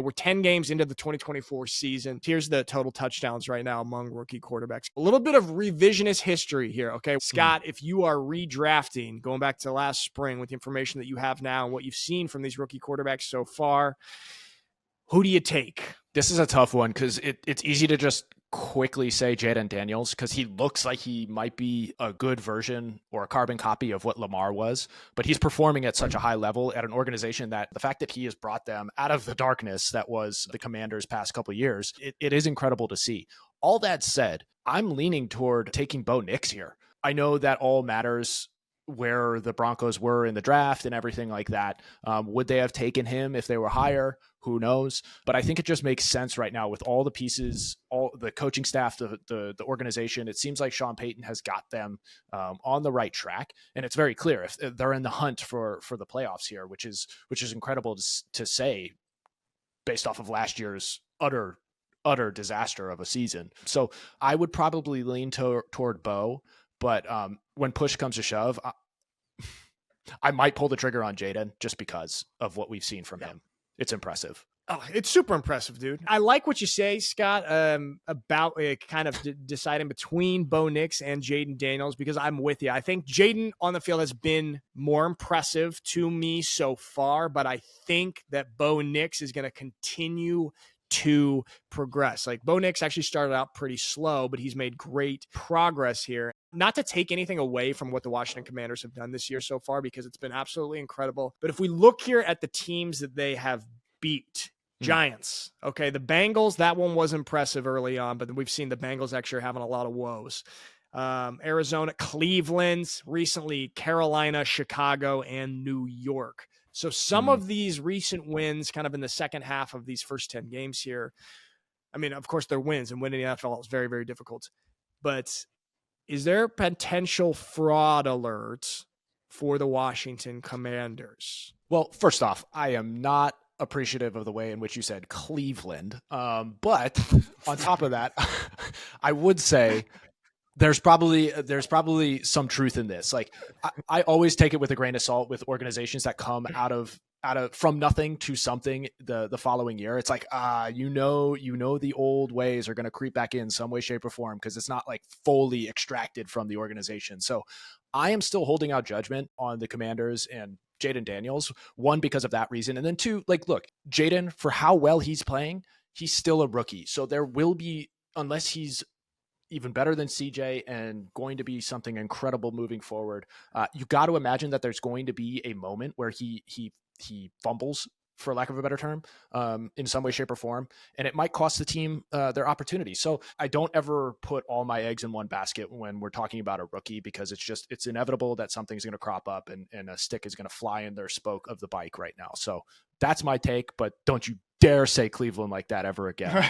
we're 10 games into the 2024 season. Here's the total touchdowns right now among rookie quarterbacks. A little bit of revisionist history here, okay? Scott, if you are redrafting, going back to last spring with the information that you have now and what you've seen from these rookie quarterbacks so far, who do you take? This is a tough one because it's easy to just quickly say Jaden Daniels because he looks like he might be a good version or a carbon copy of what Lamar was, but he's performing at such a high level at an organization that the fact that he has brought them out of the darkness that was the Commanders past couple of years, it is incredible to see. All that said, I'm leaning toward taking Bo Nix here. I know that all matters where the Broncos were in the draft and everything like that. Would they have taken him if they were higher? Who knows? But I think it just makes sense right now with all the pieces, all the coaching staff, the organization. It seems like Sean Payton has got them on the right track, and it's very clear if they're in the hunt for the playoffs here, which is incredible to say based off of last year's utter disaster of a season. So I would probably lean toward Bo. But when push comes to shove, I might pull the trigger on Jaden just because of what we've seen from him. It's impressive. Oh, it's super impressive, dude. I like what you say, Scott, about kind of deciding between Bo Nix and Jaden Daniels, because I'm with you. I think Jaden on the field has been more impressive to me so far, but I think that Bo Nix is going to continue to progress. Like Bo Nix actually started out pretty slow, but he's made great progress here. Not to take anything away from what the Washington Commanders have done this year so far, because it's been absolutely incredible. But if we look here at the teams that they have beat, Giants, okay, the Bengals, that one was impressive early on, but we've seen the Bengals actually having a lot of woes. Arizona, Cleveland, recently Carolina, Chicago, and New York. So some of these recent wins kind of in the second half of these first 10 games here, I mean, of course they're wins, and winning the NFL is very, very difficult. But is there potential fraud alerts for the Washington Commanders? Well, first off, I am not appreciative of the way in which you said Cleveland. But on top of that, I would say there's probably some truth in this. Like I always take it with a grain of salt with organizations that come out of from nothing to something the following year. It's like, you know, the old ways are going to creep back in some way, shape or form, because it's not like fully extracted from the organization. So I am still holding out judgment on the Commanders and Jaden Daniels, one, because of that reason. And then two, like, look, Jaden, for how well he's playing, he's still a rookie. So there will be, unless he's even better than CJ and going to be something incredible moving forward, you got to imagine that there's going to be a moment where he fumbles, for lack of a better term, in some way, shape or form. And it might cost the team their opportunity. So I don't ever put all my eggs in one basket when we're talking about a rookie, because it's inevitable that something's going to crop up and a stick is going to fly in their spoke of the bike right now. So that's my take, but don't you dare say Cleveland like that ever again.